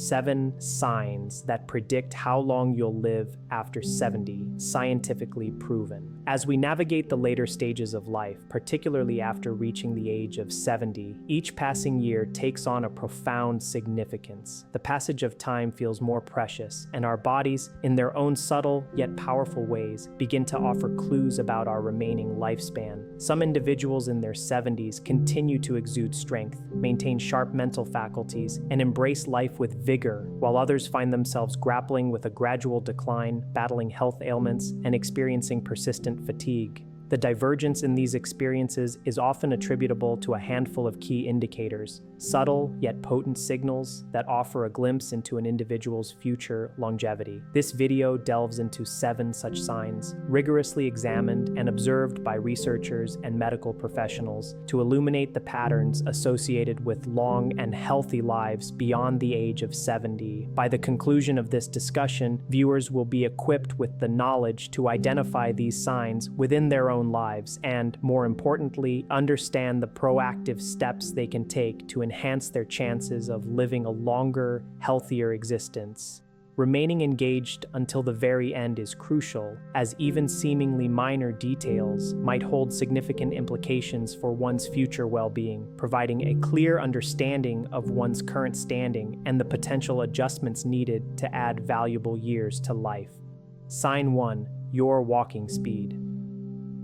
7 signs that predict how long you'll live after 70, scientifically proven. As we navigate the later stages of life, particularly after reaching the age of 70, each passing year takes on a profound significance. The passage of time feels more precious, and our bodies, in their own subtle yet powerful ways, begin to offer clues about our remaining lifespan. Some individuals in their 70s continue to exude strength, maintain sharp mental faculties, and embrace life with vigor, while others find themselves grappling with a gradual decline, battling health ailments, and experiencing persistent fatigue. The divergence in these experiences is often attributable to a handful of key indicators, subtle yet potent signals that offer a glimpse into an individual's future longevity. This video delves into 7 such signs, rigorously examined and observed by researchers and medical professionals to illuminate the patterns associated with long and healthy lives beyond the age of 70. By the conclusion of this discussion, viewers will be equipped with the knowledge to identify these signs within their own lives and, more importantly, understand the proactive steps they can take to enhance their chances of living a longer, healthier existence. Remaining engaged until the very end is crucial, as even seemingly minor details might hold significant implications for one's future well-being, providing a clear understanding of one's current standing and the potential adjustments needed to add valuable years to life. Sign 1. Your walking speed.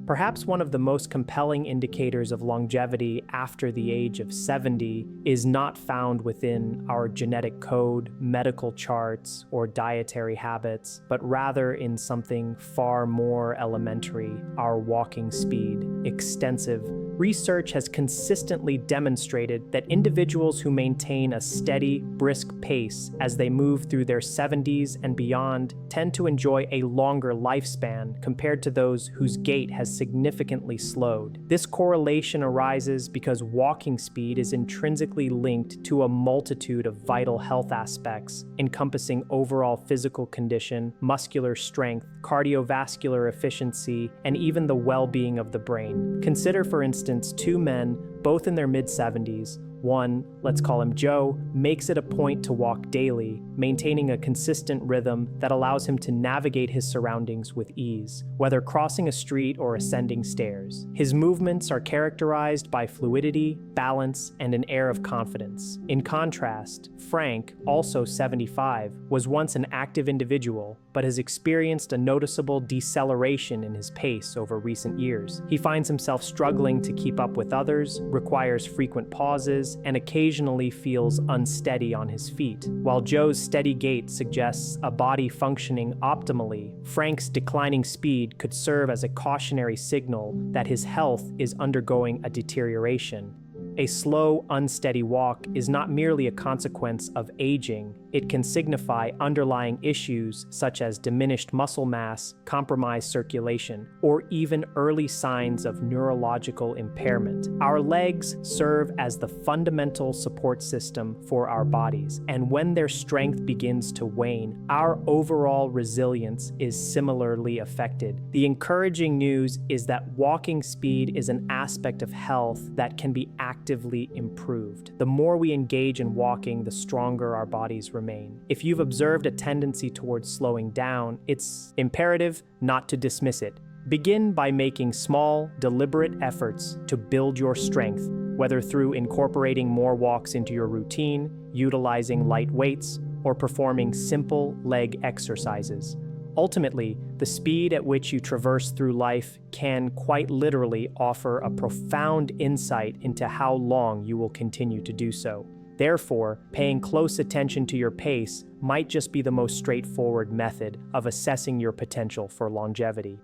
Perhaps one of the most compelling indicators of longevity after the age of 70 is not found within our genetic code, medical charts, or dietary habits, but rather in something far more elementary: our walking speed. Extensive research has consistently demonstrated that individuals who maintain a steady, brisk pace as they move through their 70s and beyond tend to enjoy a longer lifespan compared to those whose gait has significantly slowed. This correlation arises because walking speed is intrinsically linked to a multitude of vital health aspects, encompassing overall physical condition, muscular strength, cardiovascular efficiency, and even the well-being of the brain. Consider, for instance, 2 men, both in their mid-70s. One, let's call him Joe, makes it a point to walk daily, maintaining a consistent rhythm that allows him to navigate his surroundings with ease, whether crossing a street or ascending stairs. His movements are characterized by fluidity, balance, and an air of confidence. In contrast, Frank, also 75, was once an active individual, but has experienced a noticeable deceleration in his pace over recent years. He finds himself struggling to keep up with others, requires frequent pauses, and occasionally feels unsteady on his feet. While Joe's steady gait suggests a body functioning optimally, Frank's declining speed could serve as a cautionary signal that his health is undergoing a deterioration. A slow, unsteady walk is not merely a consequence of aging. It can signify underlying issues such as diminished muscle mass, compromised circulation, or even early signs of neurological impairment. Our legs serve as the fundamental support system for our bodies, and when their strength begins to wane, our overall resilience is similarly affected. The encouraging news is that walking speed is an aspect of health that can be actively improved. The more we engage in walking, the stronger our bodies remain. If you've observed a tendency towards slowing down, it's imperative not to dismiss it. Begin by making small, deliberate efforts to build your strength, whether through incorporating more walks into your routine, utilizing light weights, or performing simple leg exercises. Ultimately, the speed at which you traverse through life can quite literally offer a profound insight into how long you will continue to do so. Therefore, paying close attention to your pace might just be the most straightforward method of assessing your potential for longevity.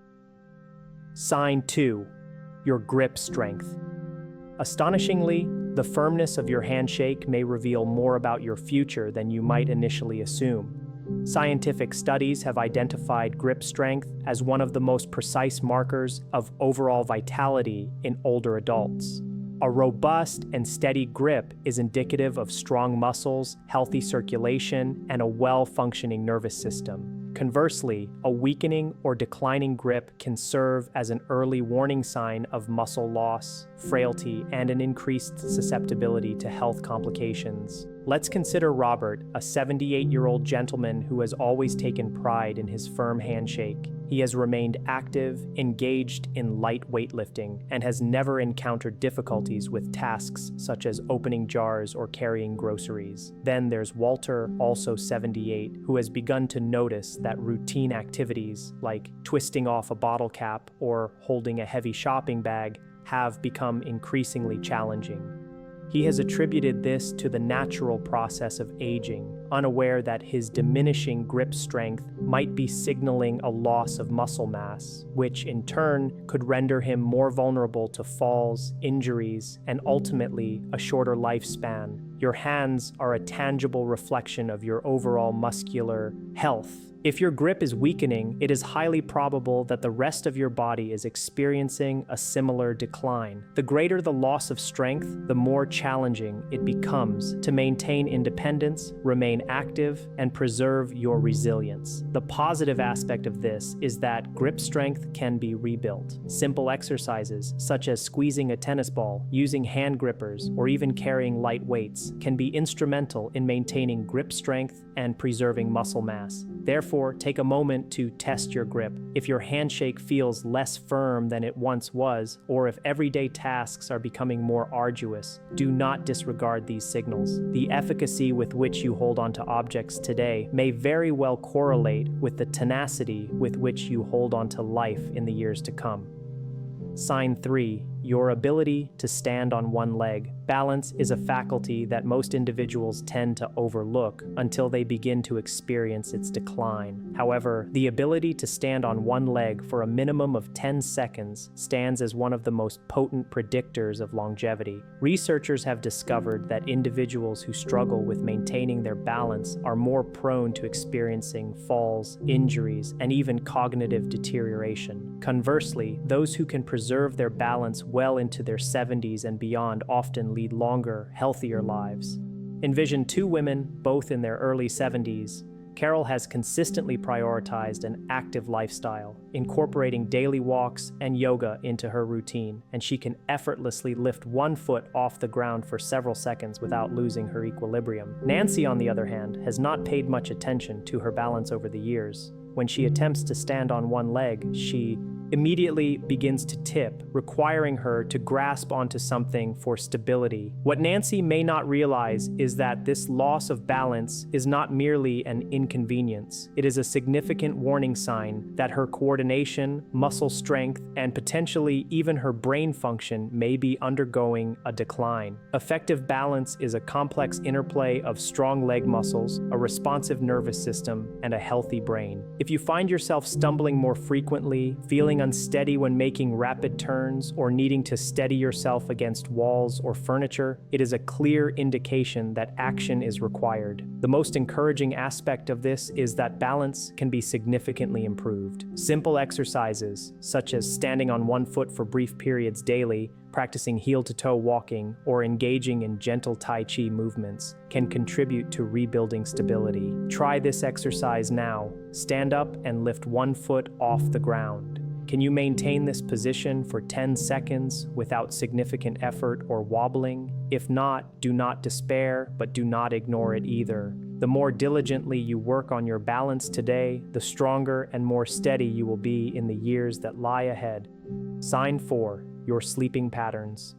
Sign 2. Your grip strength. Astonishingly, the firmness of your handshake may reveal more about your future than you might initially assume. Scientific studies have identified grip strength as one of the most precise markers of overall vitality in older adults. A robust and steady grip is indicative of strong muscles, healthy circulation, and a well-functioning nervous system. Conversely, a weakening or declining grip can serve as an early warning sign of muscle loss, frailty, and an increased susceptibility to health complications. Let's consider Robert, a 78-year-old gentleman who has always taken pride in his firm handshake. He has remained active, engaged in light weightlifting, and has never encountered difficulties with tasks such as opening jars or carrying groceries. Then there's Walter, also 78, who has begun to notice that routine activities like twisting off a bottle cap or holding a heavy shopping bag have become increasingly challenging. He has attributed this to the natural process of aging, unaware that his diminishing grip strength might be signaling a loss of muscle mass, which in turn could render him more vulnerable to falls, injuries, and ultimately a shorter lifespan. Your hands are a tangible reflection of your overall muscular health. If your grip is weakening, it is highly probable that the rest of your body is experiencing a similar decline. The greater the loss of strength, the more challenging it becomes to maintain independence, remain active, and preserve your resilience. The positive aspect of this is that grip strength can be rebuilt. Simple exercises, such as squeezing a tennis ball, using hand grippers, or even carrying light weights, can be instrumental in maintaining grip strength and preserving muscle mass. Therefore, take a moment to test your grip. If your handshake feels less firm than it once was, or if everyday tasks are becoming more arduous, do not disregard these signals. The efficacy with which you hold onto objects today may very well correlate with the tenacity with which you hold onto life in the years to come. Sign 3. Your ability to stand on one leg. Balance is a faculty that most individuals tend to overlook until they begin to experience its decline. However, the ability to stand on one leg for a minimum of 10 seconds stands as one of the most potent predictors of longevity. Researchers have discovered that individuals who struggle with maintaining their balance are more prone to experiencing falls, injuries, and even cognitive deterioration. Conversely, those who can preserve their balance well into their 70s and beyond often lead longer, healthier lives. Envision two women, both in their early 70s. Carol has consistently prioritized an active lifestyle, incorporating daily walks and yoga into her routine, and she can effortlessly lift one foot off the ground for several seconds without losing her equilibrium. Nancy, on the other hand, has not paid much attention to her balance over the years. When she attempts to stand on one leg, she immediately begins to tip, requiring her to grasp onto something for stability. What Nancy may not realize is that this loss of balance is not merely an inconvenience. It is a significant warning sign that her coordination, muscle strength, and potentially even her brain function may be undergoing a decline. Effective balance is a complex interplay of strong leg muscles, a responsive nervous system, and a healthy brain. If you find yourself stumbling more frequently, feeling unsteady when making rapid turns, or needing to steady yourself against walls or furniture, it is a clear indication that action is required. The most encouraging aspect of this is that balance can be significantly improved. Simple exercises, such as standing on one foot for brief periods daily, practicing heel-to-toe walking, or engaging in gentle Tai Chi movements, can contribute to rebuilding stability. Try this exercise now. Stand up and lift one foot off the ground. Can you maintain this position for 10 seconds without significant effort or wobbling? If not, do not despair, but do not ignore it either. The more diligently you work on your balance today, the stronger and more steady you will be in the years that lie ahead. Sign 4. Your sleeping patterns.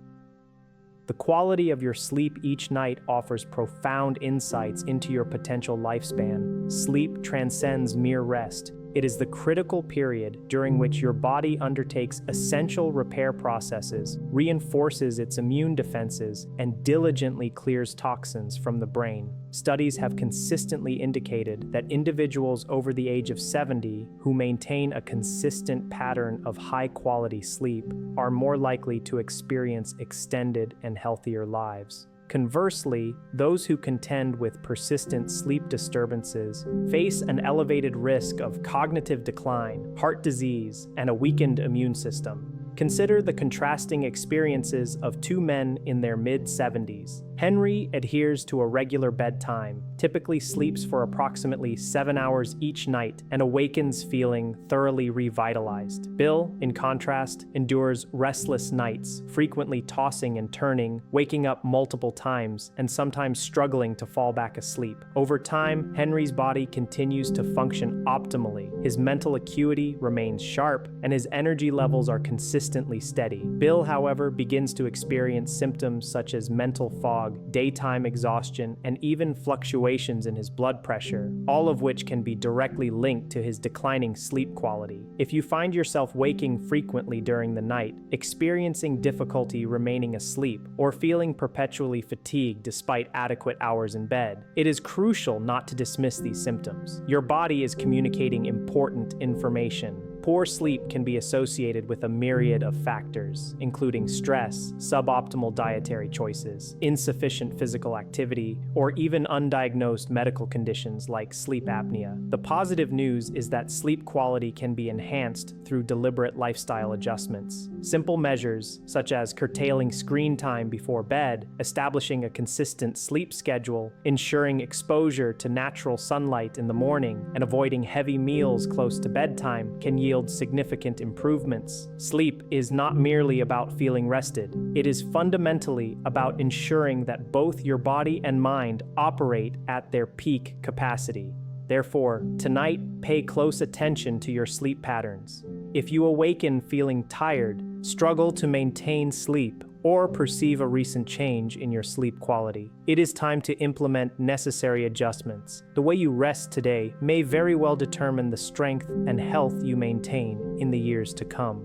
The quality of your sleep each night offers profound insights into your potential lifespan. Sleep transcends mere rest. It is the critical period during which your body undertakes essential repair processes, reinforces its immune defenses, and diligently clears toxins from the brain. Studies have consistently indicated that individuals over the age of 70 who maintain a consistent pattern of high-quality sleep are more likely to experience extended and healthier lives. Conversely, those who contend with persistent sleep disturbances face an elevated risk of cognitive decline, heart disease, and a weakened immune system. Consider the contrasting experiences of two men in their mid-70s. Henry adheres to a regular bedtime, typically sleeps for approximately 7 hours each night, and awakens feeling thoroughly revitalized. Bill, in contrast, endures restless nights, frequently tossing and turning, waking up multiple times, and sometimes struggling to fall back asleep. Over time, Henry's body continues to function optimally. His mental acuity remains sharp, and his energy levels are consistently steady. Bill, however, begins to experience symptoms such as mental fog, daytime exhaustion, and even fluctuations in his blood pressure, all of which can be directly linked to his declining sleep quality. If you find yourself waking frequently during the night, experiencing difficulty remaining asleep, or feeling perpetually fatigued despite adequate hours in bed, it is crucial not to dismiss these symptoms. Your body is communicating important information. Poor sleep can be associated with a myriad of factors, including stress, suboptimal dietary choices, insufficient physical activity, or even undiagnosed medical conditions like sleep apnea. The positive news is that sleep quality can be enhanced through deliberate lifestyle adjustments. Simple measures, such as curtailing screen time before bed, establishing a consistent sleep schedule, ensuring exposure to natural sunlight in the morning, and avoiding heavy meals close to bedtime, can yield significant improvements. Sleep is not merely about feeling rested. It is fundamentally about ensuring that both your body and mind operate at their peak capacity. Therefore, tonight, pay close attention to your sleep patterns. If you awaken feeling tired, struggle to maintain sleep, or perceive a recent change in your sleep quality, it is time to implement necessary adjustments. The way you rest today may very well determine the strength and health you maintain in the years to come.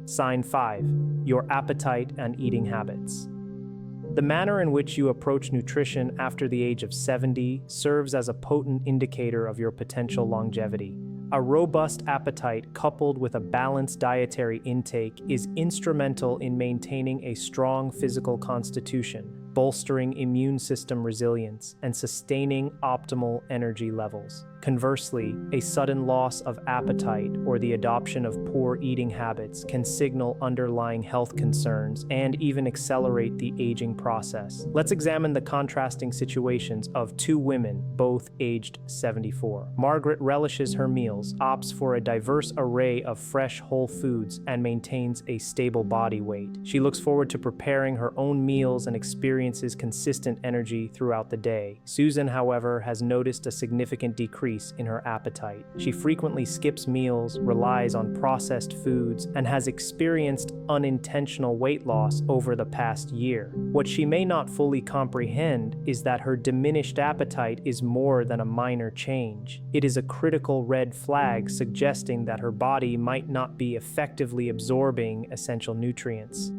Sign 5. Your appetite and eating habits. The manner in which you approach nutrition after the age of 70 serves as a potent indicator of your potential longevity. A robust appetite coupled with a balanced dietary intake is instrumental in maintaining a strong physical constitution, bolstering immune system resilience, and sustaining optimal energy levels. Conversely, a sudden loss of appetite or the adoption of poor eating habits can signal underlying health concerns and even accelerate the aging process. Let's examine the contrasting situations of two women, both aged 74. Margaret relishes her meals, opts for a diverse array of fresh whole foods, and maintains a stable body weight. She looks forward to preparing her own meals and experiences consistent energy throughout the day. Susan, however, has noticed a significant decrease in her appetite. She frequently skips meals, relies on processed foods, and has experienced unintentional weight loss over the past year. What she may not fully comprehend is that her diminished appetite is more than a minor change. It is a critical red flag suggesting that her body might not be effectively absorbing essential nutrients.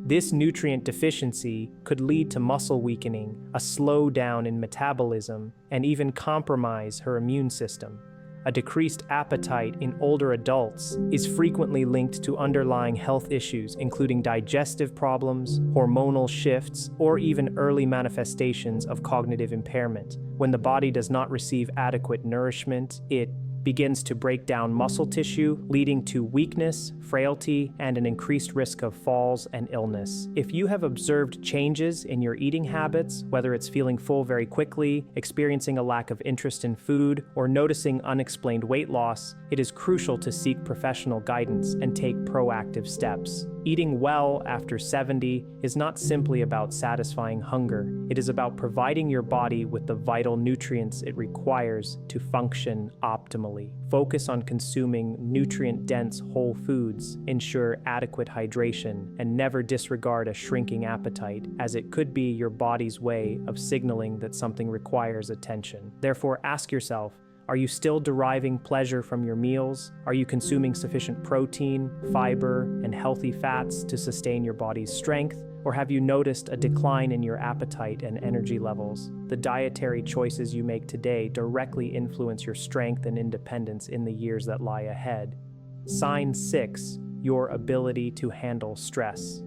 This nutrient deficiency could lead to muscle weakening, a slowdown in metabolism, and even compromise her immune system. A decreased appetite in older adults is frequently linked to underlying health issues, including digestive problems, hormonal shifts, or even early manifestations of cognitive impairment. When the body does not receive adequate nourishment, it begins to break down muscle tissue, leading to weakness, frailty, and an increased risk of falls and illness. If you have observed changes in your eating habits, whether it's feeling full very quickly, experiencing a lack of interest in food, or noticing unexplained weight loss, it is crucial to seek professional guidance and take proactive steps. Eating well after 70 is not simply about satisfying hunger. It is about providing your body with the vital nutrients it requires to function optimally. Focus on consuming nutrient-dense whole foods, ensure adequate hydration, and never disregard a shrinking appetite, as it could be your body's way of signaling that something requires attention. Therefore, ask yourself, are you still deriving pleasure from your meals? Are you consuming sufficient protein, fiber, and healthy fats to sustain your body's strength? Or have you noticed a decline in your appetite and energy levels? The dietary choices you make today directly influence your strength and independence in the years that lie ahead. Sign 6, your ability to handle stress.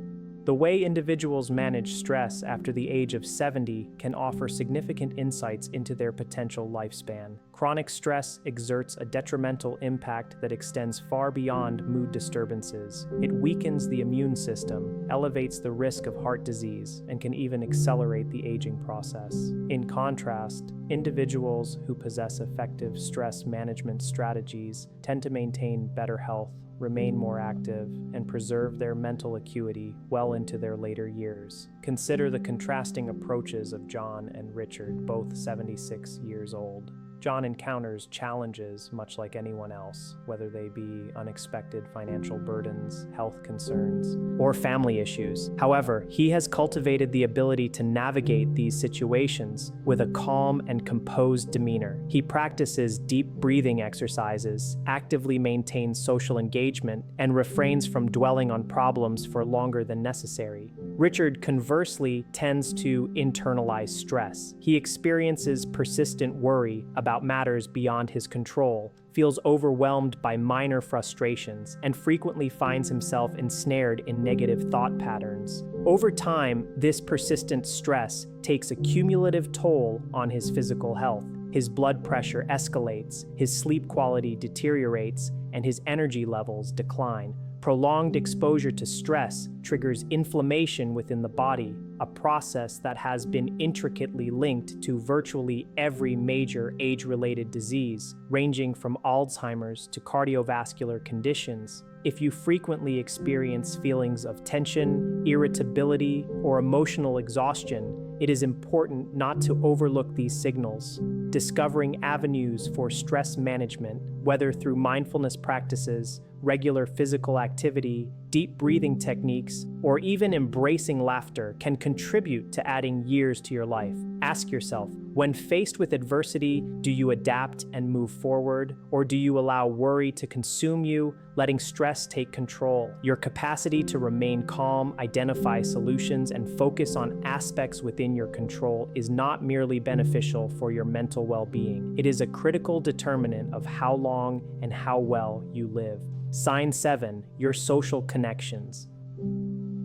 The way individuals manage stress after the age of 70 can offer significant insights into their potential lifespan. Chronic stress exerts a detrimental impact that extends far beyond mood disturbances. It weakens the immune system, elevates the risk of heart disease, and can even accelerate the aging process. In contrast, individuals who possess effective stress management strategies tend to maintain better health, remain more active, and preserve their mental acuity well into their later years. Consider the contrasting approaches of John and Richard, both 76 years old. John encounters challenges much like anyone else, whether they be unexpected financial burdens, health concerns, or family issues. However, he has cultivated the ability to navigate these situations with a calm and composed demeanor. He practices deep breathing exercises, actively maintains social engagement, and refrains from dwelling on problems for longer than necessary. Richard, conversely, tends to internalize stress. He experiences persistent worry about matters beyond his control, feels overwhelmed by minor frustrations, and frequently finds himself ensnared in negative thought patterns. Over time, this persistent stress takes a cumulative toll on his physical health. His blood pressure escalates, his sleep quality deteriorates, and his energy levels decline. Prolonged exposure to stress triggers inflammation within the body, a process that has been intricately linked to virtually every major age-related disease, ranging from Alzheimer's to cardiovascular conditions. If you frequently experience feelings of tension, irritability, or emotional exhaustion, it is important not to overlook these signals. Discovering avenues for stress management, whether through mindfulness practices, regular physical activity, deep breathing techniques, or even embracing laughter, can contribute to adding years to your life. Ask yourself, when faced with adversity, do you adapt and move forward, or do you allow worry to consume you, letting stress take control? Your capacity to remain calm, identify solutions, and focus on aspects within your control is not merely beneficial for your mental well-being. It is a critical determinant of how long and how well you live. Sign 7, your social connections.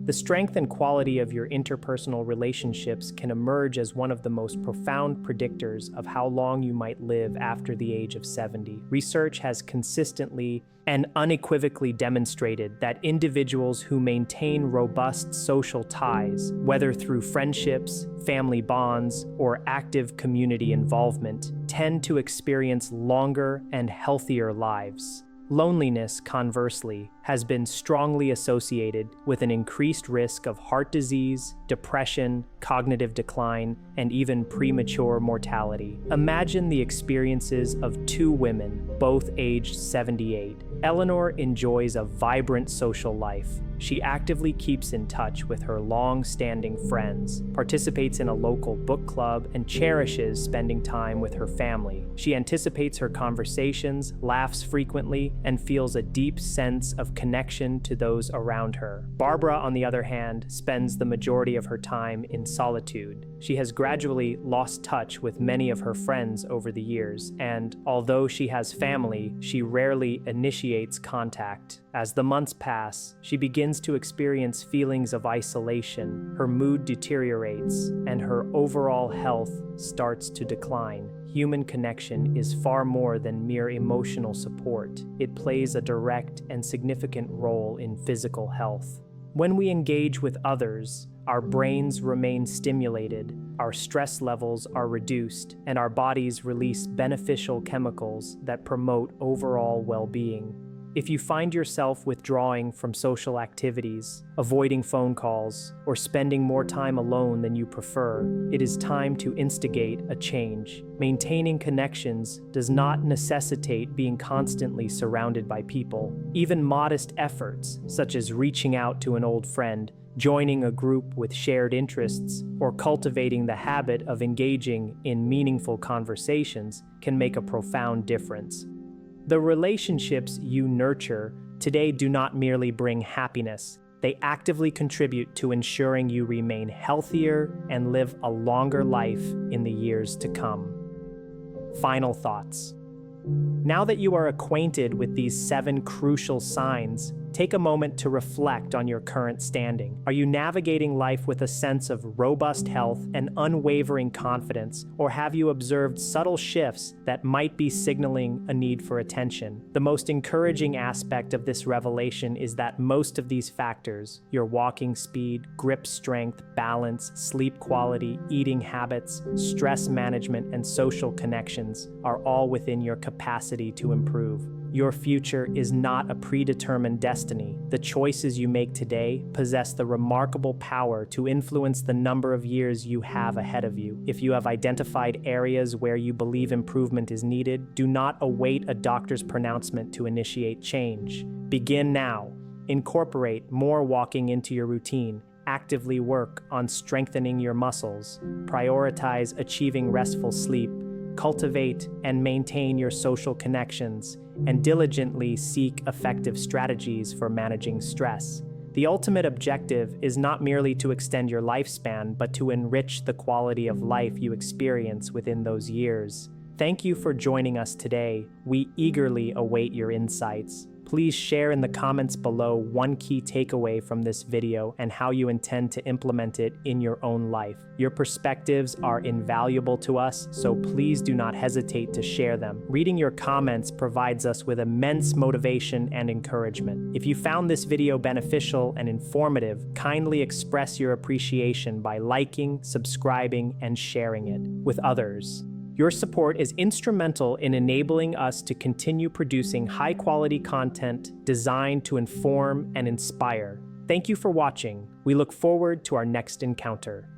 The strength and quality of your interpersonal relationships can emerge as one of the most profound predictors of how long you might live after the age of 70. Research has consistently and unequivocally demonstrated that individuals who maintain robust social ties, whether through friendships, family bonds, or active community involvement, tend to experience longer and healthier lives. Loneliness, conversely, has been strongly associated with an increased risk of heart disease, depression, cognitive decline, and even premature mortality. Imagine the experiences of two women, both aged 78. Eleanor enjoys a vibrant social life. She actively keeps in touch with her long-standing friends, participates in a local book club, and cherishes spending time with her family. She anticipates her conversations, laughs frequently, and feels a deep sense of connection to those around her. Barbara, on the other hand, spends the majority of her time in solitude. She has gradually lost touch with many of her friends over the years, and although she has family, she rarely initiates contact. As the months pass, she begins to experience feelings of isolation, her mood deteriorates, and her overall health starts to decline. Human connection is far more than mere emotional support. It plays a direct and significant role in physical health. When we engage with others, our brains remain stimulated, our stress levels are reduced, and our bodies release beneficial chemicals that promote overall well-being. If you find yourself withdrawing from social activities, avoiding phone calls, or spending more time alone than you prefer, it is time to instigate a change. Maintaining connections does not necessitate being constantly surrounded by people. Even modest efforts, such as reaching out to an old friend, joining a group with shared interests, or cultivating the habit of engaging in meaningful conversations, can make a profound difference. The relationships you nurture today do not merely bring happiness, they actively contribute to ensuring you remain healthier and live a longer life in the years to come. Final thoughts. Now that you are acquainted with these 7 crucial signs, Take a moment to reflect on your current standing. Are you navigating life with a sense of robust health and unwavering confidence, or have you observed subtle shifts that might be signaling a need for attention? The most encouraging aspect of this revelation is that most of these factors, your walking speed, grip strength, balance, sleep quality, eating habits, stress management, and social connections, are all within your capacity to improve. Your future is not a predetermined destiny. The choices you make today possess the remarkable power to influence the number of years you have ahead of you. If you have identified areas where you believe improvement is needed, do not await a doctor's pronouncement to initiate change. Begin now. Incorporate more walking into your routine. Actively work on strengthening your muscles. Prioritize achieving restful sleep. Cultivate and maintain your social connections, and diligently seek effective strategies for managing stress. The ultimate objective is not merely to extend your lifespan, but to enrich the quality of life you experience within those years. Thank you for joining us today. We eagerly await your insights. Please share in the comments below one key takeaway from this video and how you intend to implement it in your own life. Your perspectives are invaluable to us, so please do not hesitate to share them. Reading your comments provides us with immense motivation and encouragement. If you found this video beneficial and informative, kindly express your appreciation by liking, subscribing, and sharing it with others. Your support is instrumental in enabling us to continue producing high-quality content designed to inform and inspire. Thank you for watching. We look forward to our next encounter.